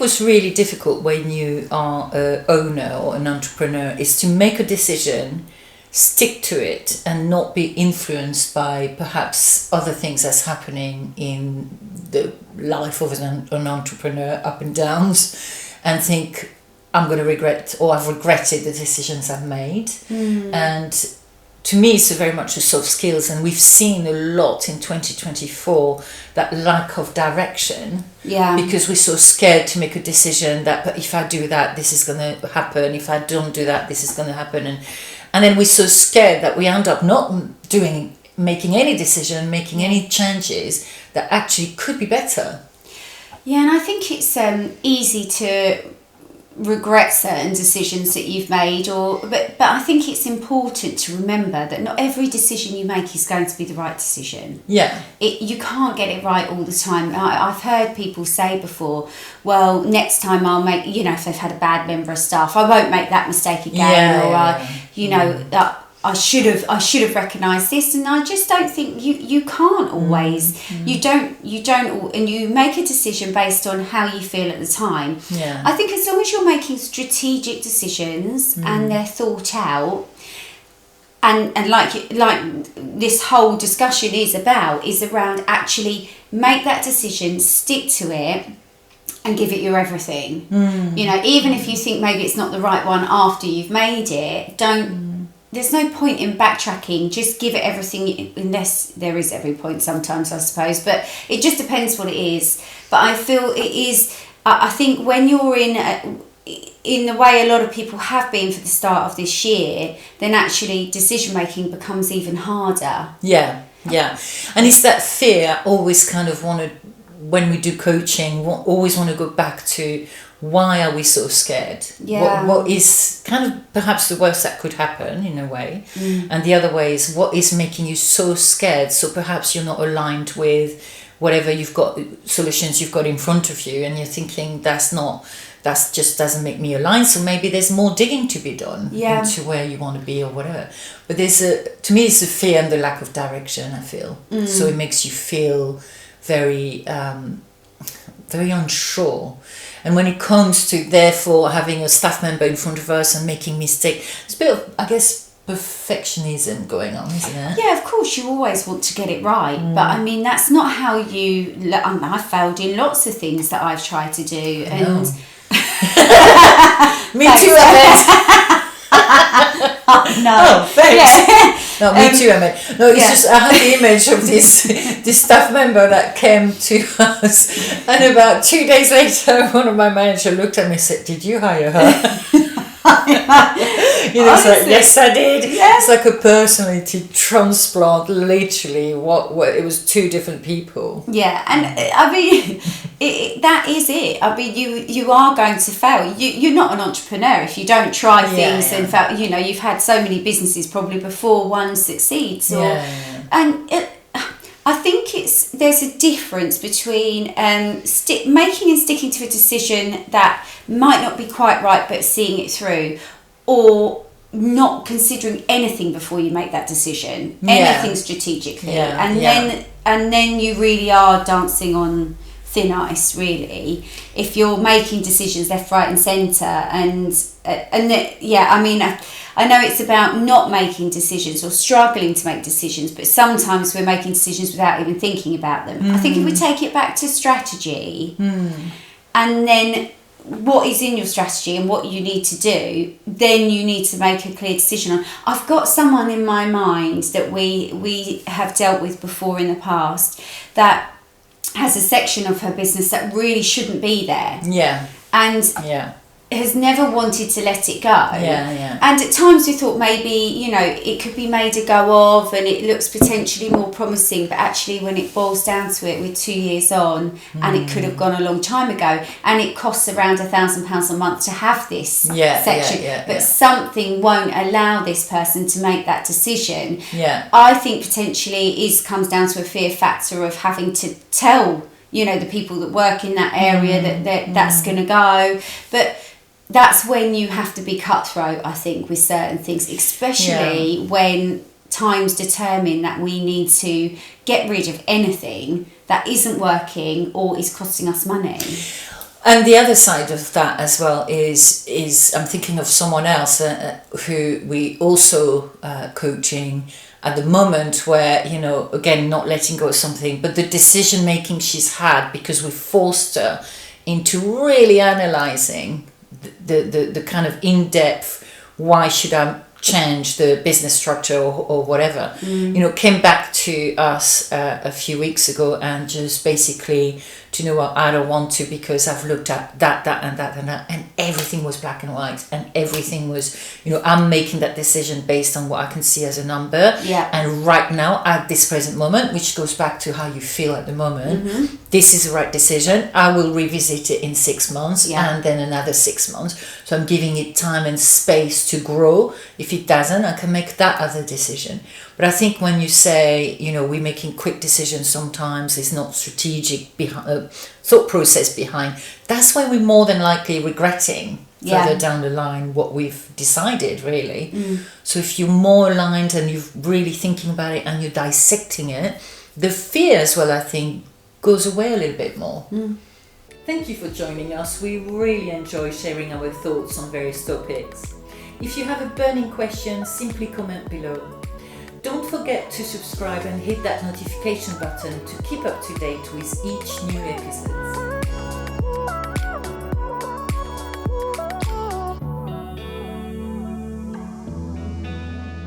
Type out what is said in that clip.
what's really difficult when you are an owner or an entrepreneur is to make a decision, stick to it, and not be influenced by perhaps other things that's happening in the life of an entrepreneur, up and downs, and think, I'm going to regret, or I've regretted the decisions I've made. And to me, it's very much a soft skills, and we've seen a lot in 2024 that lack of direction. Yeah. Because we're so scared to make a decision that, but if I do that, this is going to happen. If I don't do that, this is going to happen. And then we're so scared that we end up not making any decision, making any changes that actually could be better. Yeah, and I think it's easy to regret certain decisions that you've made, but I think it's important to remember that not every decision you make is going to be the right decision. Yeah. You can't get it right all the time. I've heard people say before, well, next time I'll make, if they've had a bad member of staff, I won't make that mistake again, I should have recognised this, and I just don't think you can't always. You don't, and you make a decision based on how you feel at the time. Yeah. I think as long as you're making strategic decisions and they're thought out, and like this whole discussion is around actually make that decision, stick to it, and give it your everything. Even if you think maybe it's not the right one after you've made it, there's no point in backtracking. Just give it everything, unless there is every point sometimes, I suppose. But it just depends what it is. But I feel it is. I think when you're in the way a lot of people have been for the start of this year, then actually decision making becomes even harder. Yeah. And it's that fear. I always kind of when we do coaching, always want to go back to, why are we so scared? Yeah. What is kind of perhaps the worst that could happen in a way? And the other way is, what is making you so scared? So perhaps you're not aligned with whatever solutions you've got in front of you, and you're thinking that just doesn't make me aligned. So maybe there's more digging to be done into where you want to be or whatever. But to me, it's the fear and the lack of direction, I feel. So it makes you feel very, very unsure. And when it comes to, therefore, having a staff member in front of us and making mistakes, it's a bit of, I guess, perfectionism going on, isn't it? Yeah, of course, you always want to get it right. But, I mean, that's not how I've failed in lots of things that I've tried to do. And Me too, Emmett. No. Oh, thanks. Yeah. No, me too, Emmett. No, it's just I had the image of this staff member that came to us, and about 2 days later, one of my managers looked at me and said, "Did you hire her?" It's like, yes, I did. Yeah. It's like a personality transplant, literally. What it was, two different people. Yeah, and I mean, that is it. I mean, you are going to fail. You're not an entrepreneur if you don't try things and fail. You've had so many businesses probably before one succeeds. And I think there's a difference between making and sticking to a decision that might not be quite right, but seeing it through, or not considering anything before you make that decision, anything strategically, and then you really are dancing on thin ice, really, if you're making decisions left, right, and centre, I know it's about not making decisions or struggling to make decisions, but sometimes we're making decisions without even thinking about them. I think if we take it back to strategy, and then what is in your strategy and what you need to do, then you need to make a clear decision on. I've got someone in my mind that we have dealt with before in the past that has a section of her business that really shouldn't be there. Yeah. And has never wanted to let it go. And at times we thought maybe, it could be made a go of and it looks potentially more promising, but actually when it boils down to it, we're 2 years on and it could have gone a long time ago, and it costs around £1,000 a month to have this section. But something won't allow this person to make that decision. I think potentially comes down to a fear factor of having to tell, the people that work in that area that's going to go. But that's when you have to be cutthroat, I think, with certain things, especially when times determine that we need to get rid of anything that isn't working or is costing us money. And the other side of that as well is I'm thinking of someone else who we also coaching at the moment, where, you know, again, not letting go of something, but the decision making she's had, because we forced her into really analysing the kind of in-depth, why should I change the business structure or whatever, you know, came back to us a few weeks ago and just basically, do you know what, I don't want to, because I've looked at that and everything was black and white, and everything was, you know, I'm making that decision based on what I can see as a number, and right now at this present moment, which goes back to how you feel at the moment, this is the right decision. I will revisit it in 6 months and then another 6 months, so I'm giving it time and space to grow. If it doesn't, I can make that other decision. But I think when you say, you know, we're making quick decisions sometimes, there's not strategic thought process behind, that's why we're more than likely regretting further down the line what we've decided, really. So if you're more aligned and you're really thinking about it and you're dissecting it, the fear as well, I think, goes away a little bit more. Thank you for joining us. We really enjoy sharing our thoughts on various topics. If you have a burning question, simply comment below. Don't forget to subscribe and hit that notification button to keep up to date with each new episode.